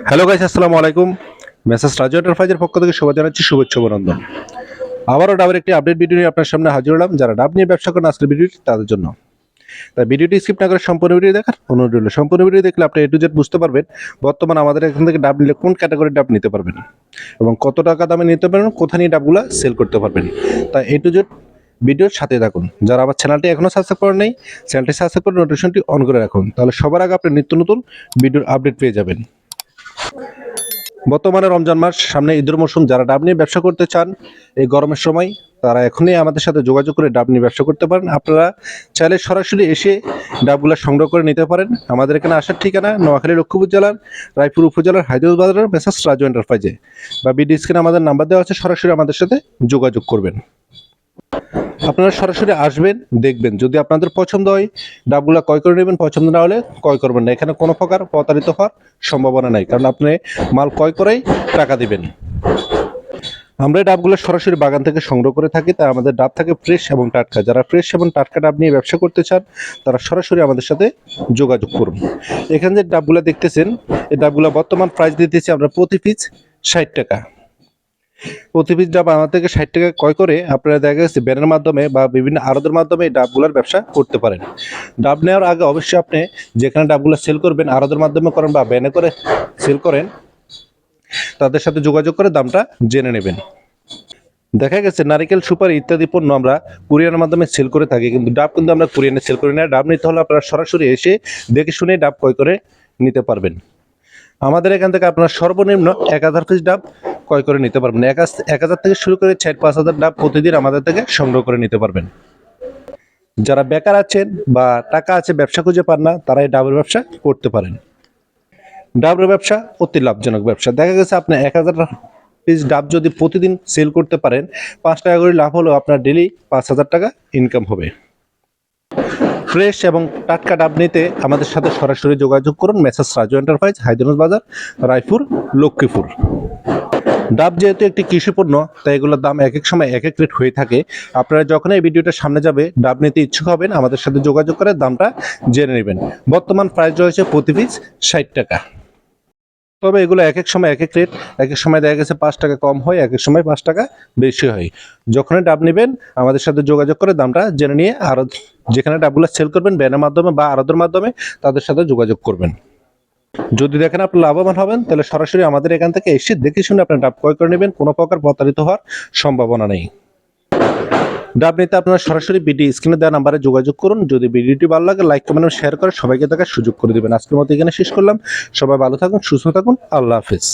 Hello guys, আসসালামু আলাইকুম। Message Raju এন্টারপ্রাইজের পক্ষ থেকে সবাই জানাচ্ছি শুভেচ্ছা অভিনন্দন। আবারও ডাবের একটি আপডেট ভিডিও নিয়ে আপনার সামনে হাজির হলাম। যারা ডাব নিয়ে ব্যবসা করেন আজকের ভিডিওটি তাদের জন্য। তাই ভিডিওটি স্কিপ না করে সম্পূর্ণ ভিডিও দেখার অনুরোধ রইল। সম্পূর্ণ ভিডিও দেখলে আপনি A to Z বুঝতে পারবেন বর্তমানে আমাদের এখান থেকে ডাব নিলে কোন ক্যাটাগরির ডাব নিতে পারবেন এবং কত টাকা দামে নিতে পারবেন, কোথায় নিয়ে ডাবগুলো সেল করতে পারবেন। তাই A to Z ভিডিওর সাথে থাকুন। যারা আমার চ্যানেলটি এখনও সাবস্ক্রাইব করেন নাই, চ্যানেলটি সাবস্ক্রাইব করে নোটিফিকেশনটি অন করে রাখুন, তাহলে সবার আগে আপনি নিত্য নতুন ভিডিওর আপডেট পেয়ে যাবেন। বর্তমানে রমজান মাস, সামনে ঈদের মৌসুম। যারা ডাব নিয়ে ব্যবসা করতে চান এই গরমের সময়, তারা এখনই আমাদের সাথে যোগাযোগ করে ডাব নিয়ে ব্যবসা করতে পারেন। আপনারা চাইলে সরাসরি এসে ডাবগুলো সংগ্রহ করে নিতে পারেন। আমাদের এখানে আসার ঠিকানা নোয়াখালী লক্ষ্মীপুর জেলার রায়পুর উপজেলার হায়দ্রাবাদ বাজারের মেসার্স রাজু এন্টারপ্রাইজে, বা বিডি স্ক্রিনে আমাদের নাম্বার দেওয়া আছে, সরাসরি আমাদের সাথে যোগাযোগ করবেন। আপনারা সরাসরি আসবেন, দেখবেন, যদি আপনাদের পছন্দ হয় ডাবগুলো ক্রয় করে নেবেন, পছন্দ না হলে ক্রয় করবেন না। এখানে কোনো প্রকার প্রতারিত হওয়ার সম্ভাবনা নাই, কারণ আপনি মাল ক্রয় করেই টাকা দিবেন। আমরা এই ডাবগুলো সরাসরি বাগান থেকে সংগ্রহ করে থাকি, তাই আমাদের ডাব থাকে ফ্রেশ এবং টাটকা। যারা ফ্রেশ এবং টাটকা ডাব নিয়ে ব্যবসা করতে চান তারা সরাসরি আমাদের সাথে যোগাযোগ করুন। এখানে যে ডাবগুলো দেখতেছেন, এই ডাবগুলো বর্তমান প্রাইস দিতেছি আমরা প্রতি পিস 60 টাকা। প্রতি পিস ডাব আমার থেকে 60 টাকা ক্রয় করে আপনারা দেখা গেছে ব্যানের মাধ্যমে বা বিভিন্ন আড়তের মাধ্যমে এই ডাবগুলোর ব্যবসা করতে পারেন। ডাব নেওয়ার আগে অবশ্যই আপনি যেখানে ডাবগুলো সেল করবেন, আড়তের মাধ্যমে করেন বা ব্যানে করে সেল করেন, তাদের সাথে যোগাযোগ করে দামটা জেনে নেবেন। দেখা গেছে নারিকেল, সুপারি ইত্যাদি পণ্য আমরা কুরিয়ারের মাধ্যমে সেল করে থাকি, কিন্তু ডাব কিন্তু আমরা কুরিয়ারে সেল করি না। ডাব নিতে হলে আপনারা সরাসরি এসে দেখে শুনে ডাব ক্রয় করে নিতে পারবেন। আমাদের এখান থেকে আপনার সর্বনিম্ন 1000 পিস ডাব ক্রয় করে নিতে পারবেন। 1000 থেকে শুরু করে 4-5 হাজার ডাব প্রতিদিন আমাদের থেকে সংগ্রহ করে নিতে পারবেন। যারা বেকার আছেন বা টাকা আছে, ব্যবসা খুঁজে পান না, তারা এই ডাবের ব্যবসা করতে পারেন। ডাবের ব্যবসা অতি লাভজনক ব্যবসা। দেখা গেছে আপনি 1000 পিস ডাব যদি প্রতিদিন সেল করতে পারেন, 5 টাকা করে লাভ হলেও আপনার ডেলি 5000 টাকা ইনকাম হবে। ফ্রেশ এবং টাটকা ডাব নিতে আমাদের সাথে সরাসরি যোগাযোগ করুন। মেসার্স রাজু এন্টারপ্রাইজ, হায়দ্রাবাদ বাজার, রায়পুর, লক্ষ্মীপুর। ডাব যেহেতু একটি কৃষি পণ্য, তাই এগুলোর দাম এক এক সময় এক এক রেট হয়ে থাকে। আপনারা যখন এই ভিডিওটা সামনে যাবে, ডাব নিতে ইচ্ছুক হবেন, আমাদের সাথে যোগাযোগ করে দামটা জেনে নেবেন। বর্তমান প্রাইস রয়েছে প্রতি পিস 60 টাকা। তবে এগুলো এক এক সময় এক এক রেট, এক এক সময় দেখা গেছে 5 টাকা কম হয়, এক এক সময় 5 টাকা বেশি হয়। যখনই ডাব নেবেন আমাদের সাথে যোগাযোগ করে দামটা জেনে নিয়ে আরো যেখানে ডাবগুলো সেল করবেন ব্যানের মাধ্যমে বা আড়তের মাধ্যমে, তাদের সাথে যোগাযোগ করবেন। যদি দেখেন আপনি লাভবান হবেন, তাহলে সরাসরি আমাদের এখান থেকে এসে দেখে শুনে আপনি ডাব ক্রয় করে নেবেন। কোনো প্রকার প্রতারিত হওয়ার সম্ভাবনা নেই। ডাব নিতে আপনারা সরাসরি বিডি স্ক্রিনে দেওয়া নাম্বারে যোগাযোগ করুন। যদি ভিডিওটি ভালো লাগে লাইক, কমেন্ট ও শেয়ার করে সবাইকে দেখার সুযোগ করে দেবেন। আজকের মতো এখানে শেষ করলাম। সবাই ভালো থাকুন, সুস্থ থাকুন, আল্লাহ হাফেজ।